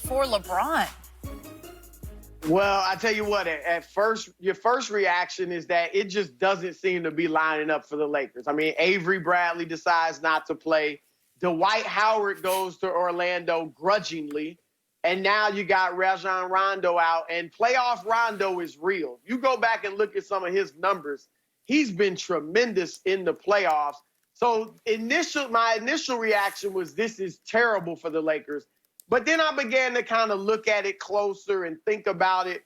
for LeBron? Well, I tell you what, at first, your first reaction is that it just doesn't seem to be lining up for the Lakers. I mean, Avery Bradley decides not to play. Dwight Howard goes to Orlando grudgingly. And now you got Rajon Rondo out, and playoff Rondo is real. You go back and look at some of his numbers. He's been tremendous in the playoffs. So my initial reaction was, this is terrible for the Lakers. But then I began to kind of look at it closer and think about it.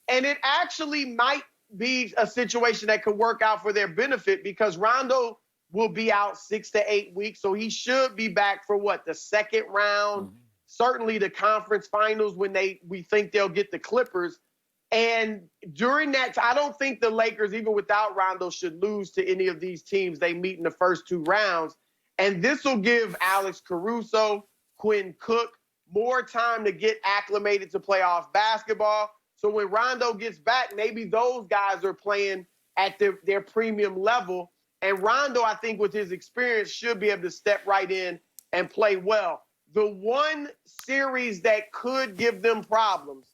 And it actually might be a situation that could work out for their benefit, because Rondo will be out 6 to 8 weeks. So he should be back for the second round. Mm-hmm. Certainly the conference finals when we think they'll get the Clippers. And during that, I don't think the Lakers, even without Rondo, should lose to any of these teams they meet in the first 2 rounds. And this will give Alex Caruso, Quinn Cook, more time to get acclimated to playoff basketball. So when Rondo gets back, maybe those guys are playing at their premium level. And Rondo, I think with his experience, should be able to step right in and play well. The one series that could give them problems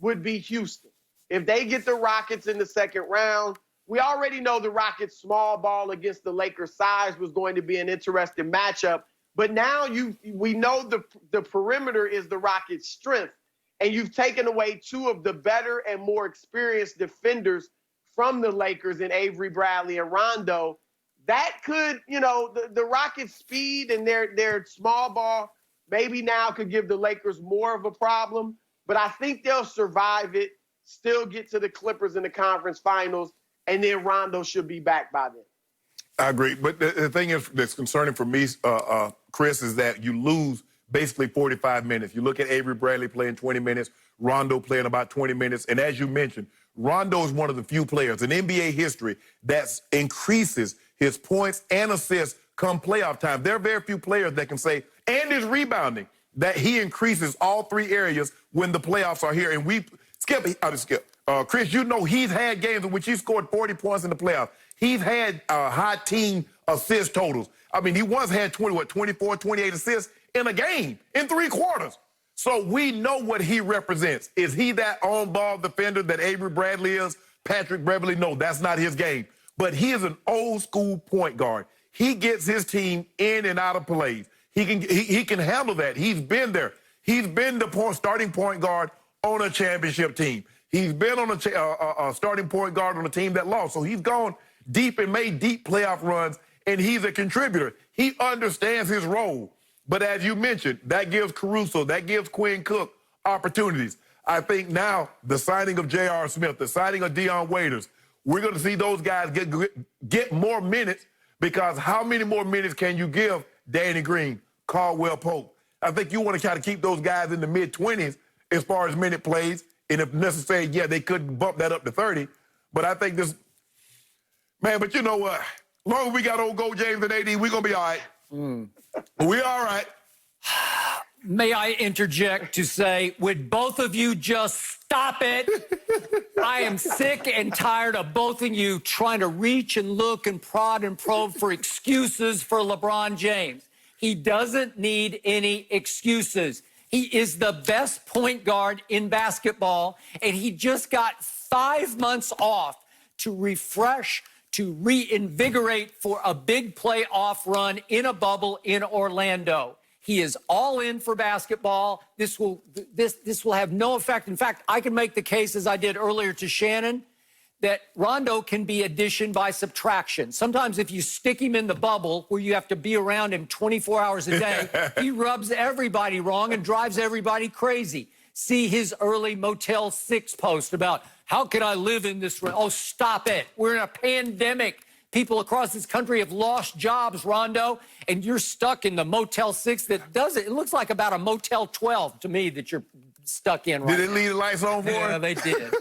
would be Houston. If they get the Rockets in the second round, we already know the Rockets' small ball against the Lakers' size was going to be an interesting matchup. But now we know the perimeter is the Rockets' strength, and you've taken away 2 of the better and more experienced defenders from the Lakers in Avery Bradley and Rondo. That could, the Rockets' speed and their small ball maybe now could give the Lakers more of a problem, but I think they'll survive it, still get to the Clippers in the conference finals, and then Rondo should be back by then. I agree, but the thing that's concerning for me, Chris, is that you lose basically 45 minutes. You look at Avery Bradley playing 20 minutes, Rondo playing about 20 minutes, and as you mentioned, Rondo is one of the few players in NBA history that increases his points and assists come playoff time. There are very few players that can say, and his rebounding, that he increases all 3 areas when the playoffs are here. And Chris, he's had games in which he scored 40 points in the playoffs. He's had high team assist totals. I mean, he once had 24, 28 assists in a game in 3 quarters. So we know what he represents. Is he that on-ball defender that Avery Bradley is? Patrick Beverley? No, that's not his game. But he is an old-school point guard. He gets his team in and out of plays. He can handle that. He's been there. He's been the starting point guard on a championship team. He's been on a starting point guard on a team that lost. So he's gone deep and made deep playoff runs, and he's a contributor. He understands his role. But as you mentioned, that gives Caruso, that gives Quinn Cook opportunities. I think now the signing of J.R. Smith, the signing of Dion Waiters, we're going to see those guys get more minutes, because how many more minutes can you give Danny Green, Caldwell Pope? I think you want to kind of keep those guys in the mid-20s as far as minute plays. And if necessary, they could bump that up to 30. But I think but you know what? As long as we got old Go James and AD, we're going to be all right. We're all right. May I interject to say, would both of you just stop it? I am sick and tired of both of you trying to reach and look and prod and probe for excuses for LeBron James. He doesn't need any excuses. He is the best point guard in basketball, and he just got 5 months off to refresh, to reinvigorate for a big playoff run in a bubble in Orlando. He is all in for basketball. This will have no effect. In fact, I can make the case, as I did earlier to Shannon, that Rondo can be addition by subtraction. Sometimes if you stick him in the bubble where you have to be around him 24 hours a day, he rubs everybody wrong and drives everybody crazy. See his early Motel 6 post about, how can I live in this? Oh, stop it. We're in a pandemic. People across this country have lost jobs, Rondo, and you're stuck in the Motel 6 that does it. It looks like about a Motel 12 to me that you're stuck in right now. Did it leave the lights on for Yeah, him? they did.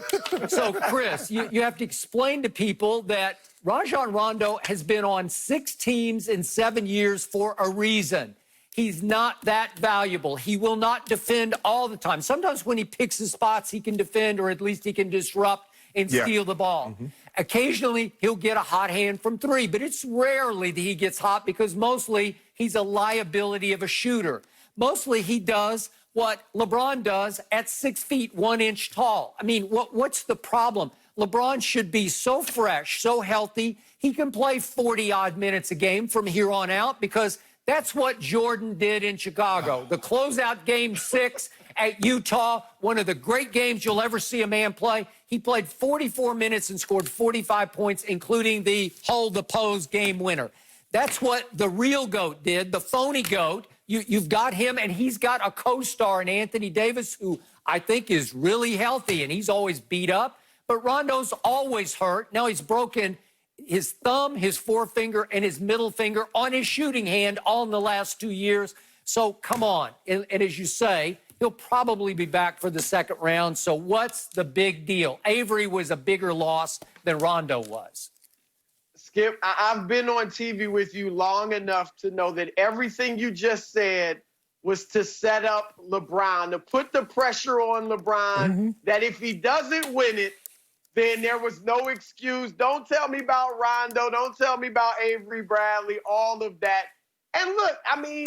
So, Chris, you have to explain to people that Rajon Rondo has been on 6 teams in 7 years for a reason. He's not that valuable. He will not defend all the time. Sometimes when he picks his spots, he can defend, or at least he can disrupt and steal the ball. Occasionally, he'll get a hot hand from 3, but it's rarely that he gets hot because mostly he's a liability of a shooter. Mostly he does what LeBron does at 6 feet, 1 inch tall. I mean, what's the problem? LeBron should be so fresh, so healthy. He can play 40-odd minutes a game from here on out because that's what Jordan did in Chicago. The closeout game 6 at Utah, one of the great games you'll ever see a man play. He played 44 minutes and scored 45 points, including the hold the pose game winner. That's what the real GOAT did, the phony GOAT. You've got him, and he's got a co-star in Anthony Davis, who I think is really healthy, and he's always beat up. But Rondo's always hurt. Now he's broken his thumb, his forefinger, and his middle finger on his shooting hand all in the last 2 years. So come on. And as you say, he'll probably be back for the second round. So what's the big deal? Avery was a bigger loss than Rondo was. Skip, I've been on TV with you long enough to know that everything you just said was to set up LeBron, to put the pressure on LeBron, that if he doesn't win it, then there was no excuse. Don't tell me about Rondo. Don't tell me about Avery Bradley, all of that. And look, I mean,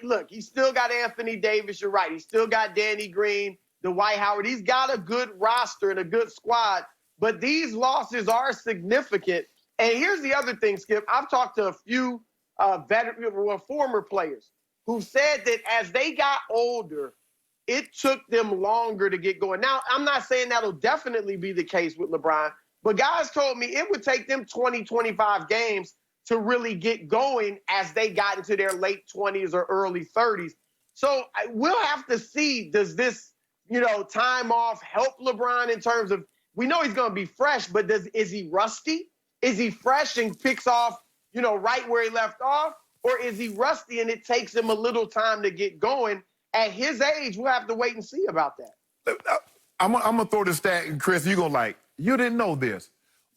look, he's still got Anthony Davis. You're right. He's still got Danny Green, Dwight Howard. He's got a good roster and a good squad. But these losses are significant. And here's the other thing, Skip. I've talked to a few former players who said that as they got older, it took them longer to get going. Now, I'm not saying that'll definitely be the case with LeBron, but guys told me it would take them 20, 25 games to really get going as they got into their late 20s or early 30s. So we'll have to see, does this, time off help LeBron in terms of, we know he's going to be fresh, but is he rusty? Is he fresh and picks off, right where he left off? Or is he rusty and it takes him a little time to get going? At his age, we'll have to wait and see about that. I'm going to throw this stat, and Chris, you're going to you didn't know this.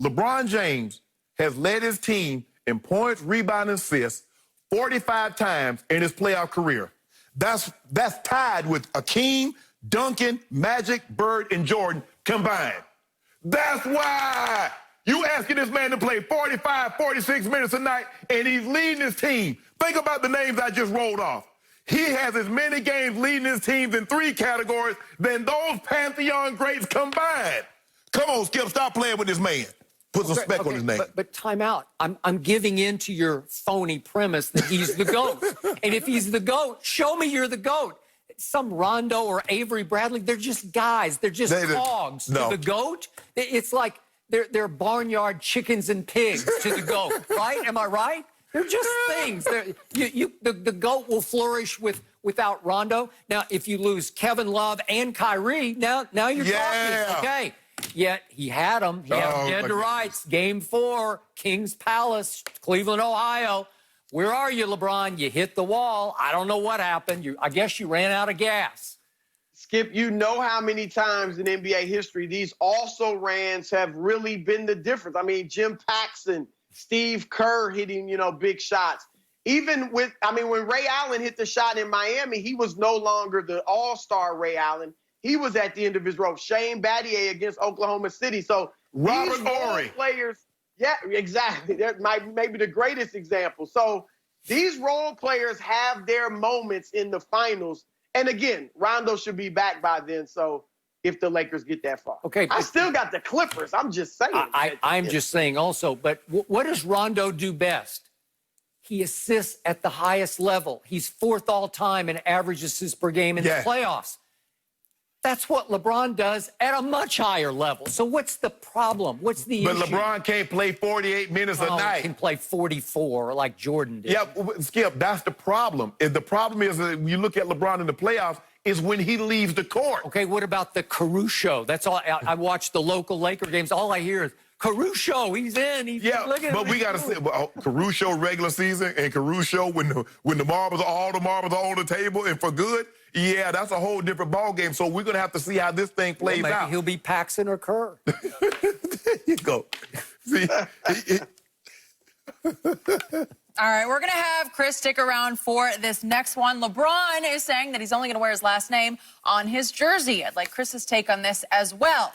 LeBron James has led his team in points, rebounds, and assists 45 times in his playoff career. That's tied with Akeem, Duncan, Magic, Bird, and Jordan combined. That's why you asking this man to play 45, 46 minutes a night, and he's leading his team. Think about the names I just rolled off. He has as many games leading his teams in 3 categories than those Pantheon greats combined. Come on, Skip, stop playing with this man. Put some respect on his name. But time out. I'm giving in to your phony premise that he's the GOAT. And if he's the GOAT, show me you're the GOAT. Some Rondo or Avery Bradley, they're just guys. They're just hogs. No. To the GOAT, it's like they're barnyard chickens and pigs to the GOAT, right? Am I right? They're just things. The GOAT will flourish without Rondo. Now, if you lose Kevin Love and Kyrie, now you're talking. Okay. Yet he had them. He had them dead to rights. Game 4, Kings Palace, Cleveland, Ohio. Where are you, LeBron? You hit the wall. I don't know what happened. I guess you ran out of gas. Skip, you know how many times in NBA history these also-rans have really been the difference. I mean, Jim Paxson, Steve Kerr hitting, big shots. Even when Ray Allen hit the shot in Miami, he was no longer the all-star Ray Allen. He was at the end of his rope. Shane Battier against Oklahoma City. So Robert these role Horry players, yeah, exactly. That might be the greatest example. So these role players have their moments in the finals. And again, Rondo should be back by then. So if the Lakers get that far. Okay. I still got the Clippers. I'm just saying. I'm just saying also, but what does Rondo do best? He assists at the highest level. He's 4th all-time in average assists per game in the playoffs. That's what LeBron does at a much higher level. So what's the problem? What's the issue? But LeBron can't play 48 minutes a night. He can play 44 like Jordan did. Yeah, Skip, that's the problem. The problem is that when you look at LeBron in the playoffs, is when he leaves the court. Okay, what about the Caruso? That's all. I watch the local Laker games. All I hear is, Caruso, he's in. But we got to say, Caruso regular season and Caruso when the marbles, all the marbles are on the table and for good, yeah, that's a whole different ball game. So we're going to have to see how this thing plays out. Maybe he'll be Paxson or Kerr. There you go. See? All right, we're going to have Chris stick around for this next one. LeBron is saying that he's only going to wear his last name on his jersey. I'd like Chris's take on this as well.